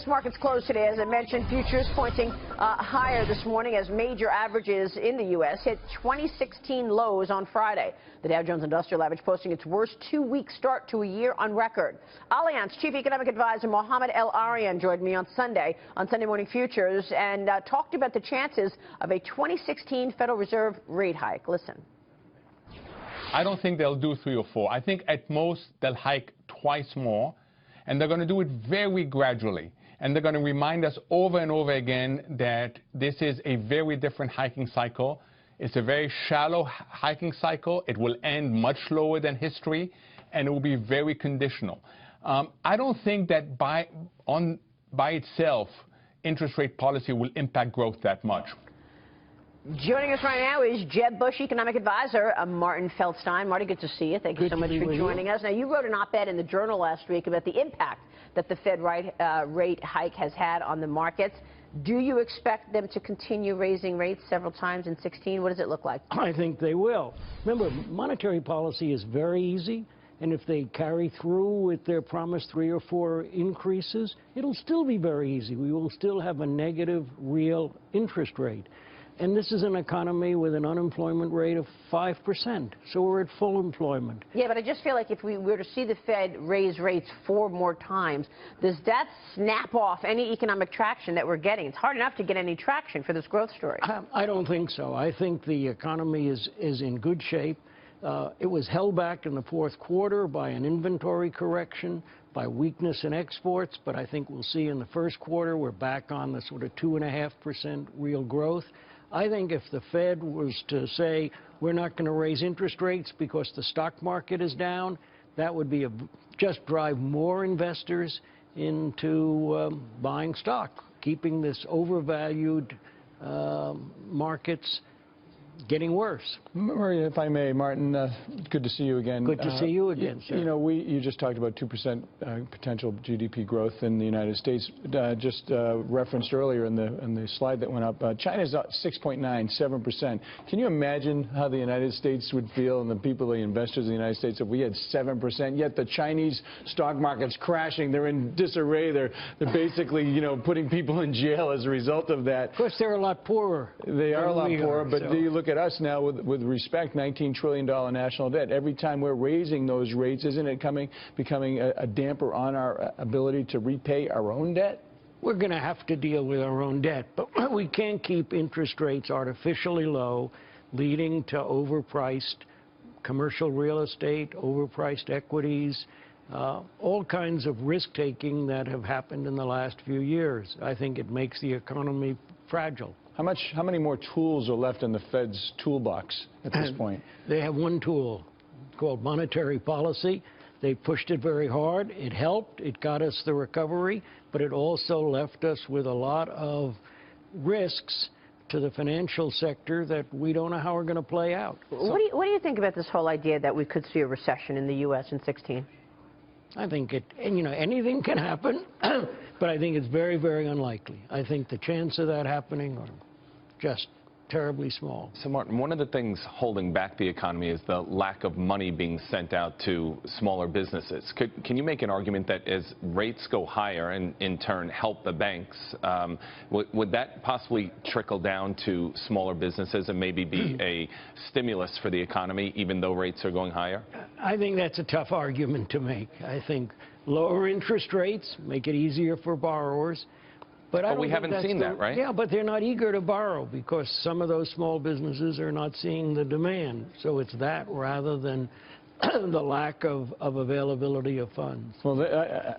U.S. markets closed today. As I mentioned, futures pointing higher this morning as major averages in the U.S. hit 2016 lows on Friday. The Dow Jones Industrial Average posting its worst two-week start to a year on record. Allianz Chief Economic Advisor Mohamed El-Arian joined me on Sunday Morning Futures and talked about the chances of a 2016 Federal Reserve rate hike. Listen. I don't think they'll do 3 or 4. I think at most they'll hike twice more, and they're going to do it very gradually. And they're going to remind us over and over again that this is a very different hiking cycle. It's a very shallow hiking cycle. It will end much lower than history, and it will be very conditional. I don't think that by itself, interest rate policy will impact growth that much. Joining us right now is Jeb Bush Economic Advisor Martin Feldstein. Marty, good to see you. Thank you so much for joining us. Now, you wrote an op-ed in the Journal last week about the impact that the Fed rate hike has had on the markets. Do you expect them to continue raising rates several times in 2016? What does it look like? I think they will. Remember, monetary policy is very easy, and if they carry through with their promised 3 or 4 increases, it'll still be very easy. We will still have a negative real interest rate. And this is an economy with an unemployment rate of 5%, so we're at full employment. Yeah, but I just feel like if we were to see the Fed raise rates 4 more times, does that snap off any economic traction that we're getting? It's hard enough to get any traction for this growth story. I don't think so. I think the economy is in good shape. It was held back in the fourth quarter by an inventory correction, by weakness in exports, but I think we'll see in the first quarter we're back on the sort of 2.5% real growth. I think if the Fed was to say we're not going to raise interest rates because the stock market is down, that would be just drive more investors into buying stock, keeping this overvalued markets getting worse. Maria, if I may, Martin, good to see you again. Good to see you again, sir. You know, you just talked about 2% potential GDP growth in the United States. Just referenced earlier in the slide that went up, China's up 6.9, 7%. Can you imagine how the United States would feel and the people, the investors in the United States, if we had 7%? Yet the Chinese stock market's crashing. They're in disarray. They're basically, you know, putting people in jail as a result of that. Of course, they're a lot poorer. They are a lot poorer, but do you look at us now with respect, $19 trillion national debt. Every time we're raising those rates, isn't it becoming a damper on our ability to repay our own debt? We're going to have to deal with our own debt, but we can't keep interest rates artificially low, leading to overpriced commercial real estate, overpriced equities, all kinds of risk-taking that have happened in the last few years. I think it makes the economy fragile. How many more tools are left in the Fed's toolbox at this point? They have one tool called monetary policy. They pushed it very hard. It helped. It got us the recovery, but it also left us with a lot of risks to the financial sector that we don't know how are going to play out. What do you think about this whole idea that we could see a recession in the U.S. in 2016? I think anything can happen, but I think it's very, very unlikely. I think the chance of that happening are just terribly small. So, Martin, one of the things holding back the economy is the lack of money being sent out to smaller businesses. Can you make an argument that as rates go higher and in turn help the banks, would that possibly trickle down to smaller businesses and maybe be a stimulus for the economy even though rates are going higher? I think that's a tough argument to make. I think lower interest rates make it easier for borrowers. But we haven't seen that, right? Yeah, but they're not eager to borrow because some of those small businesses are not seeing the demand. So it's that rather than the lack of availability of funds. Well,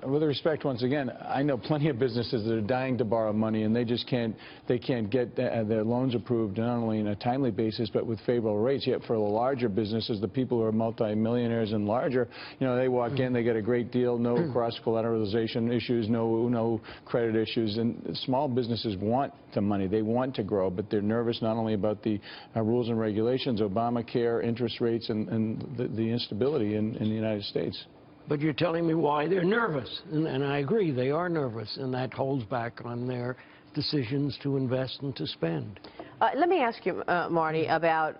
with respect, once again, I know plenty of businesses that are dying to borrow money, and they just can't get their loans approved, not only on a timely basis, but with favorable rates. Yet for the larger businesses, the people who are multimillionaires and larger, you know, they walk in, they get a great deal, no cross-collateralization issues, no credit issues, and small businesses want the money. They want to grow, but they're nervous not only about the rules and regulations, Obamacare, interest rates, and the instability in the United States. But you're telling me why they're nervous, and I agree, they are nervous, and that holds back on their decisions to invest and to spend. Let me ask you, Marty, about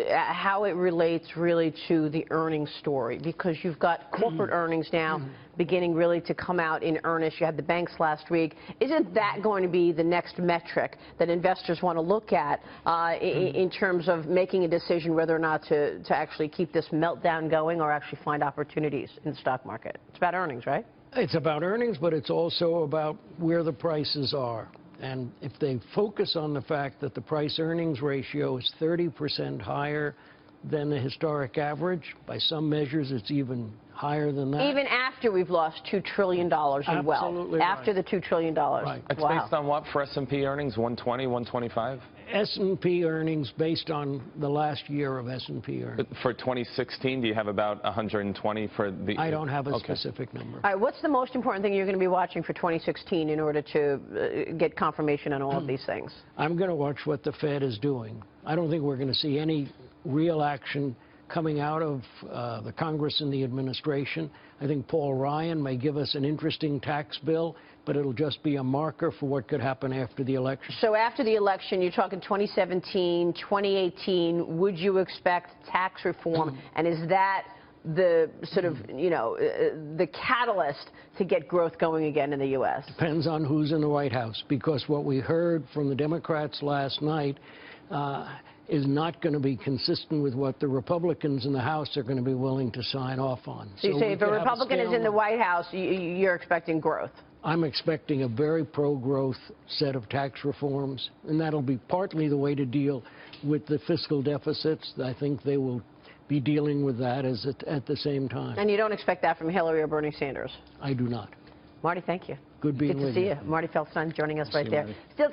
how it relates really to the earnings story, because you've got corporate earnings now beginning really to come out in earnest. You had the banks last week. Isn't that going to be the next metric that investors want to look at in terms of making a decision whether or not to actually keep this meltdown going or actually find opportunities in the stock market? It's about earnings, right? It's about earnings, but it's also about where the prices are. And if they focus on the fact that the price-earnings ratio is 30% higher than the historic average, by some measures it's even higher than that. Even after we've lost $2 trillion in wealth. Absolutely right. After the $2 trillion. Right. It's Wow. based on what for S&P earnings? 120, 125? S&P earnings based on the last year of S&P earnings. For 2016, do you have about 120 for the... I don't have a specific number. All right, what's the most important thing you're going to be watching for 2016 in order to get confirmation on all of these things? I'm going to watch what the Fed is doing. I don't think we're going to see any real action coming out of the Congress and the administration. I think Paul Ryan may give us an interesting tax bill, but it'll just be a marker for what could happen after the election. So after the election, you're talking 2017, 2018, would you expect tax reform? And is that the sort of, you know, the catalyst to get growth going again in the U.S.? Depends on who's in the White House, because what we heard from the Democrats last night is not going to be consistent with what the Republicans in the House are going to be willing to sign off on. So you say if a Republican is in the White House, you're expecting growth? I'm expecting a very pro-growth set of tax reforms, and that'll be partly the way to deal with the fiscal deficits. I think they will be dealing with that at the same time. And you don't expect that from Hillary or Bernie Sanders? I do not. Marty, thank you. Good being with you. Good to see you. Marty Feldstein joining us right there. Marty. Still